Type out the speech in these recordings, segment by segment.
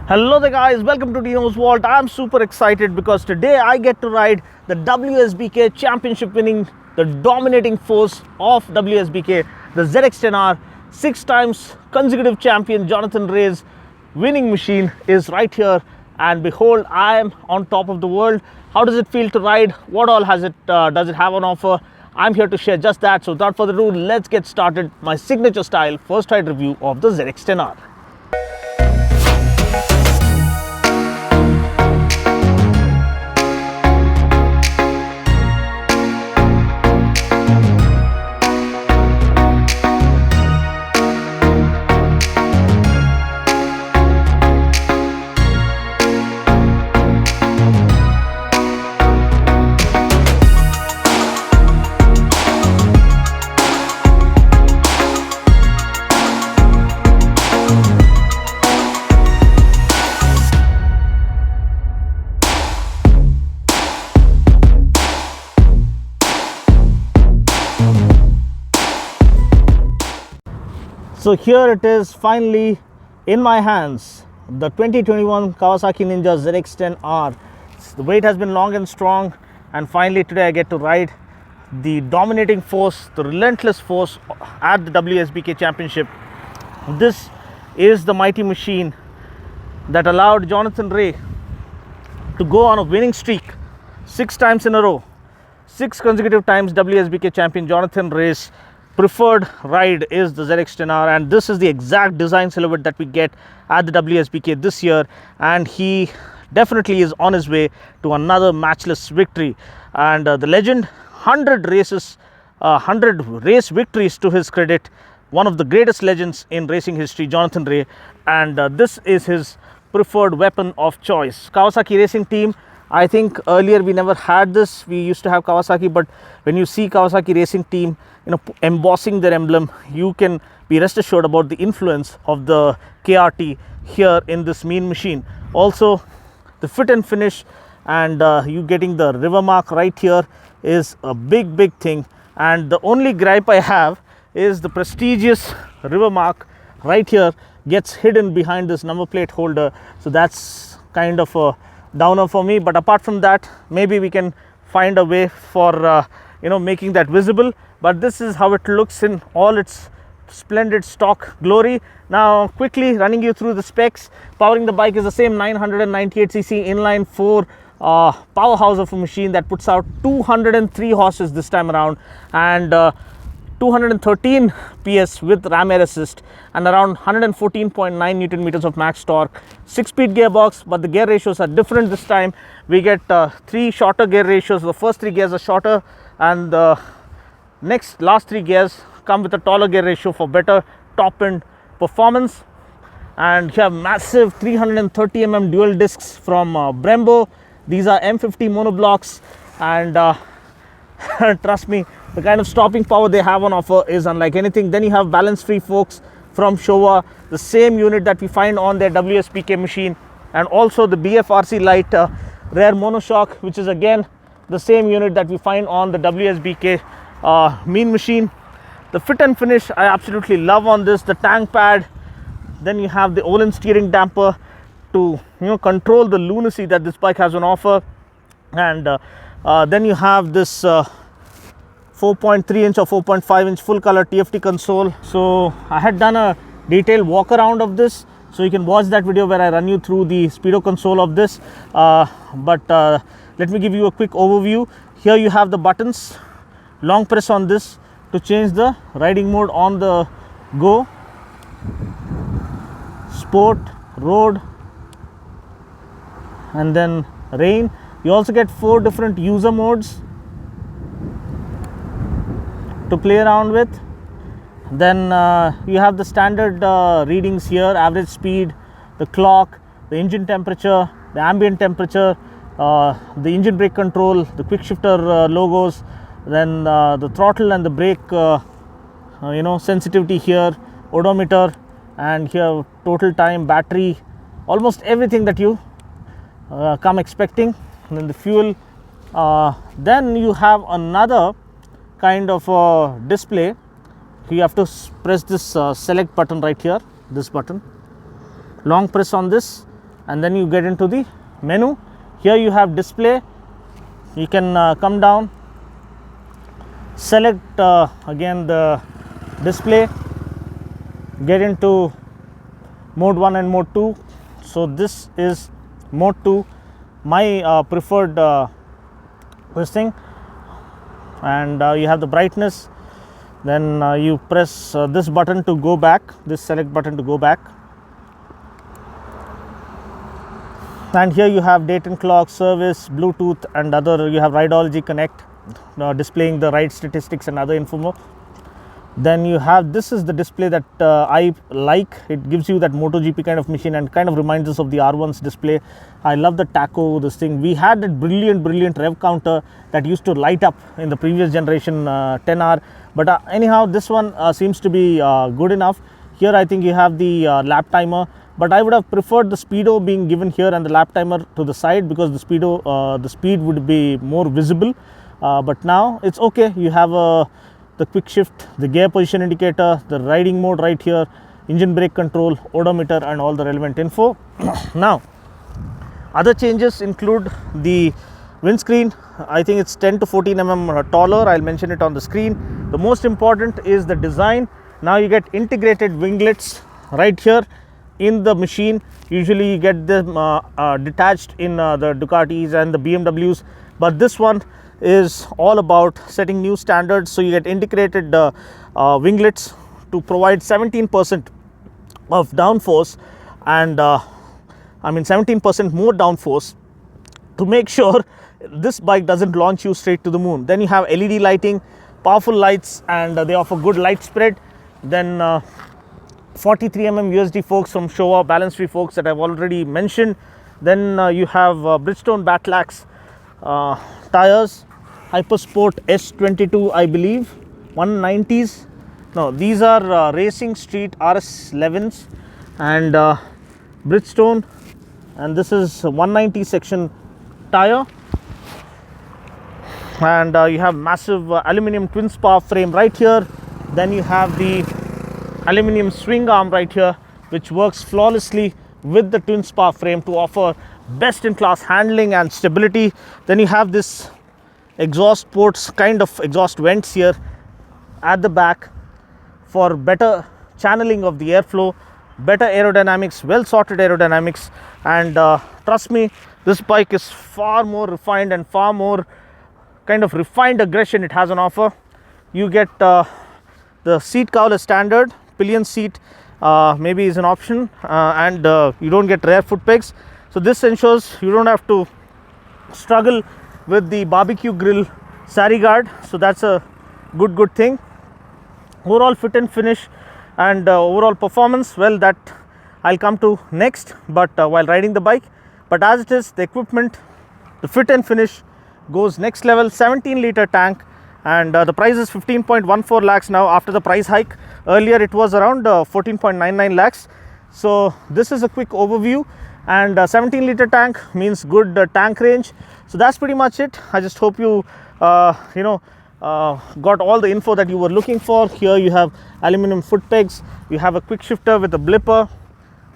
Hello there guys, welcome to Dino's Vault. I'm super excited because today I get to ride the WSBK championship winning, the dominating force of WSBK, the ZX10R. 6 times consecutive champion Jonathan Ray's winning machine is right here, and behold, I am on top of the world. How does it feel to ride? What all does it have on offer? I'm here to share just that. So without further ado, let's get started. My signature style first ride review of the ZX10R. So here it is, finally in my hands, the 2021 Kawasaki Ninja ZX10R. The wait has been long and strong, and finally today I get to ride the dominating force, the relentless force at the WSBK Championship. This is the mighty machine that allowed Jonathan Ray to go on a winning streak 6 times in a row. 6 consecutive times WSBK champion Jonathan Ray's preferred ride is the ZX10R, and this is the exact design silhouette that we get at the WSBK this year, and he definitely is on his way to another matchless victory. And the legend, 100 races, 100 race victories to his credit, one of the greatest legends in racing history, Jonathan Ray, and this is his preferred weapon of choice. Kawasaki racing team, I think earlier we never had this. We used to have Kawasaki, but when you see Kawasaki racing team, embossing their emblem, you can be rest assured about the influence of the KRT here in this mean machine. Also, the fit and finish, and you getting the river mark right here is a big thing. And the only gripe I have is the prestigious river mark right here gets hidden behind this number plate holder. So that's kind of a downer for me, but apart from that, maybe we can find a way for making that visible. But this is how it looks in all its splendid stock glory. Now quickly running you through the specs. Powering the bike is the same 998cc inline 4 powerhouse of a machine that puts out 203 horses this time around, and 213 PS with ram air assist, and around 114.9 Newton meters of max torque. 6-speed gearbox, but the gear ratios are different this time. We get 3 shorter gear ratios. The first 3 gears are shorter, and the last 3 gears come with a taller gear ratio for better top end performance. And you have massive 330 mm dual discs from Brembo. These are M50 monoblocks, and trust me, the kind of stopping power they have on offer is unlike anything. Then you have balance free forks from Showa, the same unit that we find on their WSBK machine, and also the BFRC light rear monoshock, which is again the same unit that we find on the WSBK mean machine. The fit and finish I absolutely love on this. The tank pad, then you have the Olin steering damper to control the lunacy that this bike has on offer, and then you have this 4.3 inch or 4.5 inch full color TFT console. So I had done a detailed walk around of this, so you can watch that video where I run you through the speedo console of this, but let me give you a quick overview. Here you have the buttons. Long press on this to change the riding mode on the go, sport, road, and then rain. You also get 4 different user modes to play around with. Then you have the standard readings here: average speed, the clock, the engine temperature, the ambient temperature, the engine brake control, the quick shifter logos, then the throttle and the brake sensitivity here, odometer, and here total time, battery, almost everything that you come expecting. And then the fuel. Then you have another kind of display. You have to press this select button right here, this button. Long press on this and then you get into the menu. Here you have display. You can come down, select again the display, get into mode 1 and mode 2. So this is mode 2, my preferred this thing. And you have the brightness. Then you press this button to go back, this select button to go back. And here you have date and clock, service, Bluetooth, and other. You have Rideology Connect, displaying the ride statistics and other info. Then you have, this is the display that I like. It gives you that MotoGP kind of machine and kind of reminds us of the R1's display. I love the tacho, this thing. We had that brilliant rev counter that used to light up in the previous generation 10R. But anyhow, this one seems to be good enough. Here I think you have the lap timer. But I would have preferred the speedo being given here and the lap timer to the side, because the speedo, the speed would be more visible. But now it's okay. You have the quick shift, the gear position indicator, the riding mode right here, engine brake control, odometer, and all the relevant info. Now, other changes include the windscreen. I think it's 10 to 14 mm taller. I'll mention it on the screen. The most important is the design. Now you get integrated winglets right here in the machine. Usually you get them detached in the Ducatis and the BMWs, but this one is all about setting new standards. So you get integrated winglets to provide 17% of downforce, and 17% more downforce, to make sure this bike doesn't launch you straight to the moon. Then you have LED lighting, powerful lights, and they offer good light spread. Then 43 mm USD forks from Showa, balance free forks that I've already mentioned. Then you have Bridgestone Batlax tires, Hypersport S22, I believe, 190s. No, these are Racing Street RS11s, and Bridgestone, and this is 190 section tire. And you have massive aluminum twin spar frame right here. Then you have the aluminum swing arm right here, which works flawlessly with the twin spar frame to offer best in class handling and stability. Then you have this exhaust ports, kind of exhaust vents here at the back for better channeling of the airflow, better aerodynamics, well sorted aerodynamics. And trust me, this bike is far more refined and far more kind of refined aggression it has on offer. You get the seat cowl as standard, pillion seat maybe is an option, and you don't get rear foot pegs. So this ensures you don't have to struggle with the barbecue grill sari guard. So that's a good thing. Overall fit and finish and overall performance, well, that I'll come to next, but while riding the bike. But as it is, the equipment, the fit and finish goes next level. 17-liter tank, and the price is 15.14 lakhs now after the price hike. Earlier it was around 14.99 lakhs. So this is a quick overview, and 17-liter tank means good tank range. So that's pretty much it. I just hope you got all the info that you were looking for. Here you have aluminum foot pegs, you have a quick shifter with a blipper,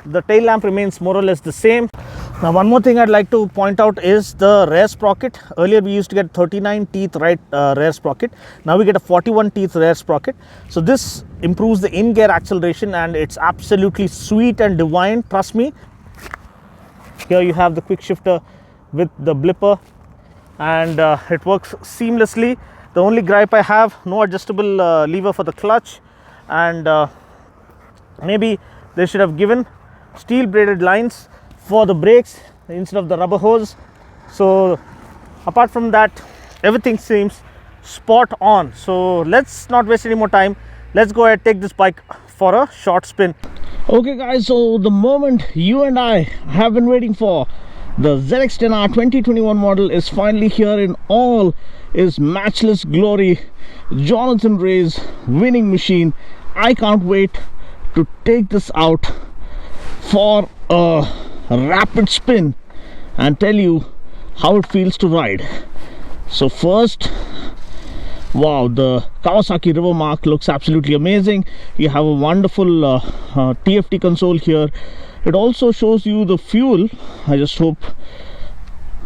the tail lamp remains more or less the same. Now one more thing I'd like to point out is the rear sprocket. Earlier we used to get 39 teeth rear sprocket. Now we get a 41 teeth rear sprocket. So this improves the in-gear acceleration, and it's absolutely sweet and divine, trust me. Here you have the quick shifter with the blipper, and it works seamlessly. The only gripe I have, no adjustable lever for the clutch, and maybe they should have given steel braided lines for the brakes instead of the rubber hose. So apart from that, everything seems spot on. So let's not waste any more time. Let's go ahead, take this bike for a short spin. Okay guys, so the moment you and I have been waiting for, the ZX10R 2021 model is finally here in all its matchless glory. Jonathan Ray's winning machine. I can't wait to take this out for a rapid spin and tell you how it feels to ride. So first, wow, the Kawasaki River Mark looks absolutely amazing. You have a wonderful TFT console here, It also shows you the fuel. I just hope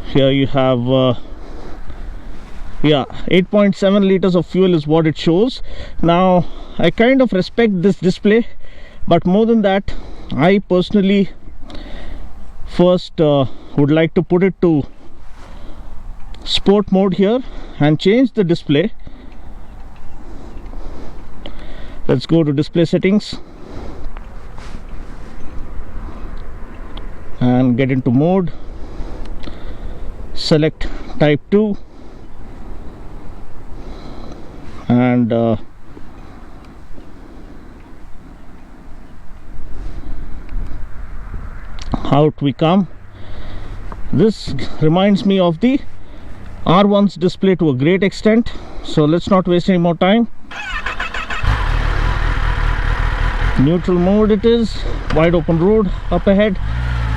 here you have yeah, 8.7 liters of fuel is what it shows. Now I kind of respect this display, but more than that, I personally first would like to put it to sport mode here and change the display. Let's go to display settings and get into mode. Select type 2 and out we come. This reminds me of the R1's display to a great extent, so let's not waste any more time. Neutral mode it is, wide open road up ahead.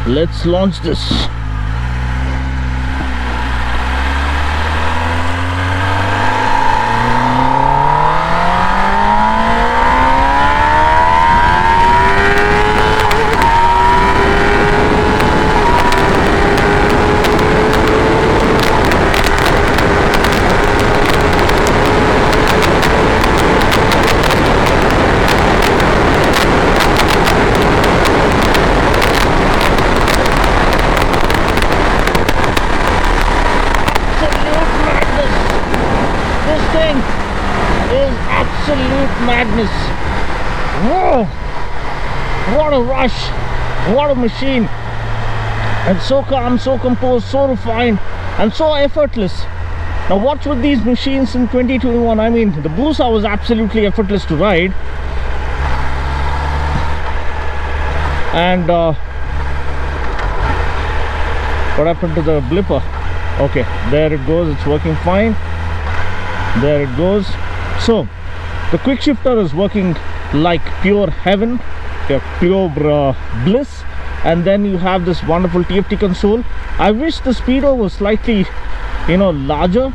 Let's launch this. Madness. Whoa, what a rush, what a machine, and so calm, so composed, so refined, and so effortless. Now what's with these machines in 2021? I mean, the Busa was absolutely effortless to ride, and what happened to the blipper? Okay, there it goes, it's working fine. There it goes. So the quick shifter is working like pure heaven, pure bliss, and then you have this wonderful TFT console. I wish the speedo was slightly, larger,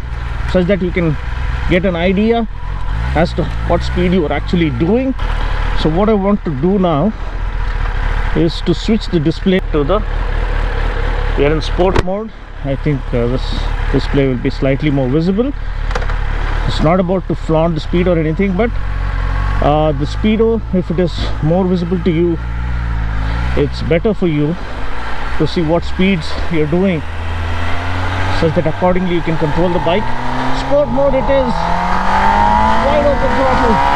such that you can get an idea as to what speed you are actually doing. So what I want to do now is to switch the display to we are in sport mode. I think this display will be slightly more visible. It's not about to flaunt the speed or anything, but the speedo, if it is more visible to you, it's better for you to see what speeds you're doing, such that accordingly you can control the bike. Sport mode it is, wide open throttle.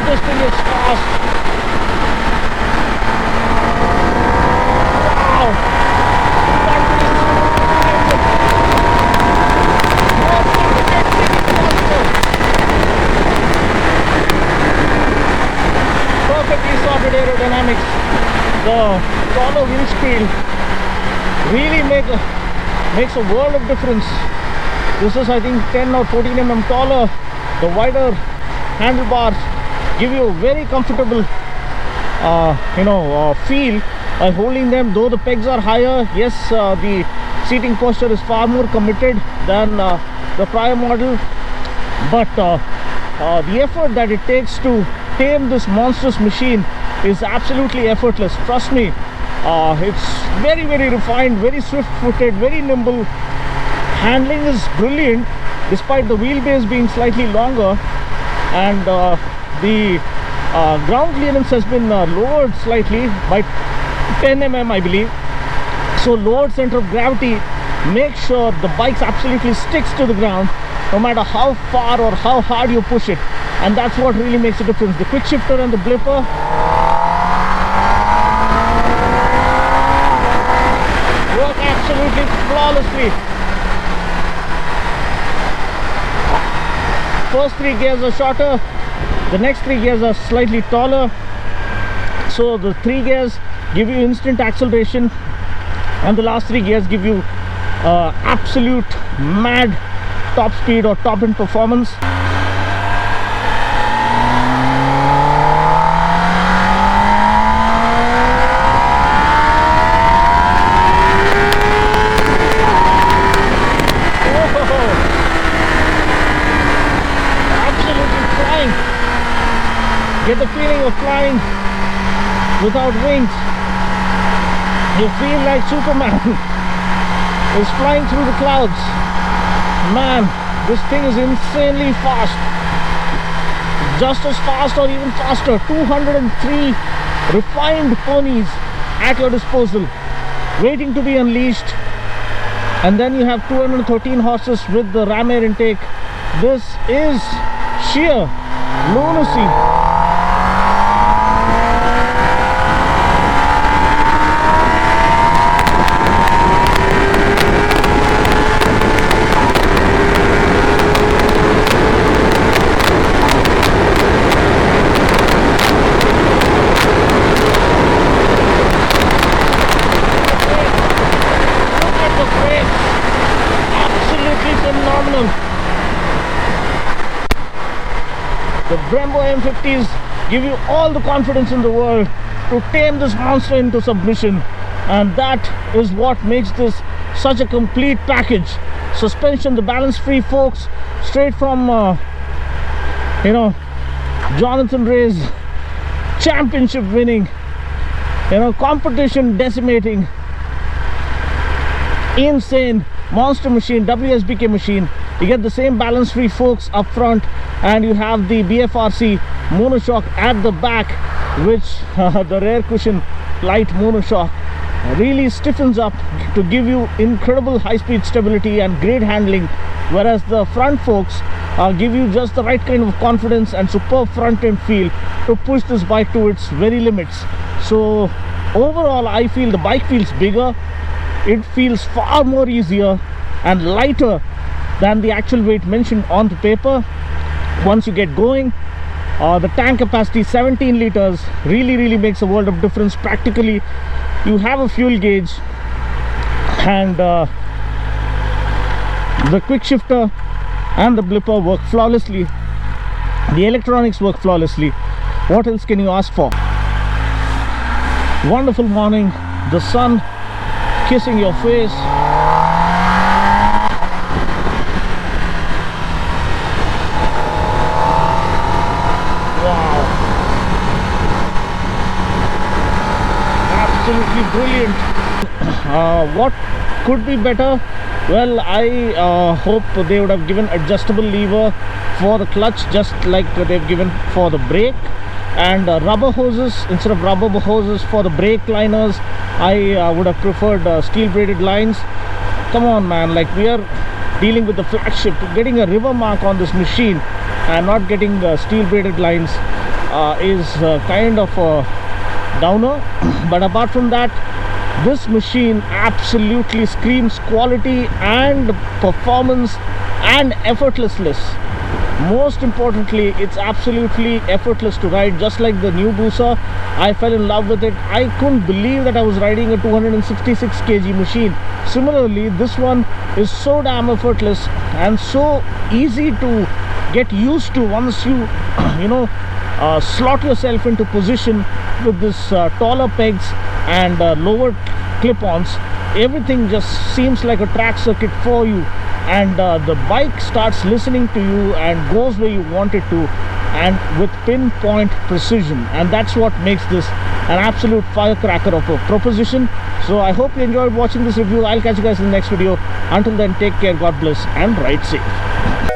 This thing is fast. Wow. Perfectly sorted aerodynamics. The taller windscreen really makes a world of difference. This is, I think, 10 or 14 mm taller. The wider handlebars give you a very comfortable feel by holding them. Though the pegs are higher, yes, the seating posture is far more committed than the prior model, but the effort that it takes to tame this monstrous machine is absolutely effortless. Trust me, it's very, very refined, very swift-footed, very nimble. Handling is brilliant despite the wheelbase being slightly longer, and the ground clearance has been lowered slightly by 10 mm, I believe. So lowered center of gravity makes sure the bike absolutely sticks to the ground no matter how far or how hard you push it, and that's what really makes a difference. The quick shifter and the blipper work absolutely flawlessly. First 3 gears are shorter, the next 3 gears are slightly taller. So the 3 gears give you instant acceleration, and the last 3 gears give you absolute mad top speed or top end performance. without wings. You feel like Superman is flying through the clouds. Man, this thing is insanely fast. Just as fast or even faster. 203 refined ponies at your disposal, waiting to be unleashed. And then you have 213 horses with the ram air intake. This is sheer lunacy. The Brembo M50s give you all the confidence in the world to tame this monster into submission, and that is what makes this such a complete package. Suspension, the balance free forks, straight from Jonathan Ray's championship winning, competition decimating, insane monster machine, WSBK machine. You get the same balance free forks up front, and you have the BFRC monoshock at the back, which the rear cushion light monoshock really stiffens up to give you incredible high-speed stability and great handling, whereas the front forks give you just the right kind of confidence and superb front end feel to push this bike to its very limits. So overall, I feel the bike feels bigger, it feels far more easier and lighter than the actual weight mentioned on the paper. Once you get going, the tank capacity 17 liters really makes a world of difference. Practically, you have a fuel gauge, and the quick shifter and the blipper work flawlessly. The electronics work flawlessly. What else can you ask for? Wonderful morning, the sun kissing your face. Absolutely brilliant. What could be better? Well, I hope they would have given adjustable lever for the clutch, just like they've given for the brake, and rubber hoses instead of rubber hoses for the brake liners. I would have preferred steel braided lines. Come on, man, like, we are dealing with the flagship. Getting a river mark on this machine and not getting steel braided lines is kind of a downer. But apart from that, this machine absolutely screams quality and performance and effortlessness. Most importantly, it's absolutely effortless to ride. Just like the new Busa, I fell in love with it. I couldn't believe that I was riding a 266 kg machine. Similarly, this one is so damn effortless and so easy to get used to once you slot yourself into position with this taller pegs and lower clip-ons. Everything just seems like a track circuit for you, and the bike starts listening to you and goes where you want it to, and with pinpoint precision. And that's what makes this an absolute firecracker of a proposition. So I hope you enjoyed watching this review. I'll catch you guys in the next video. Until then, take care, God bless, and ride safe.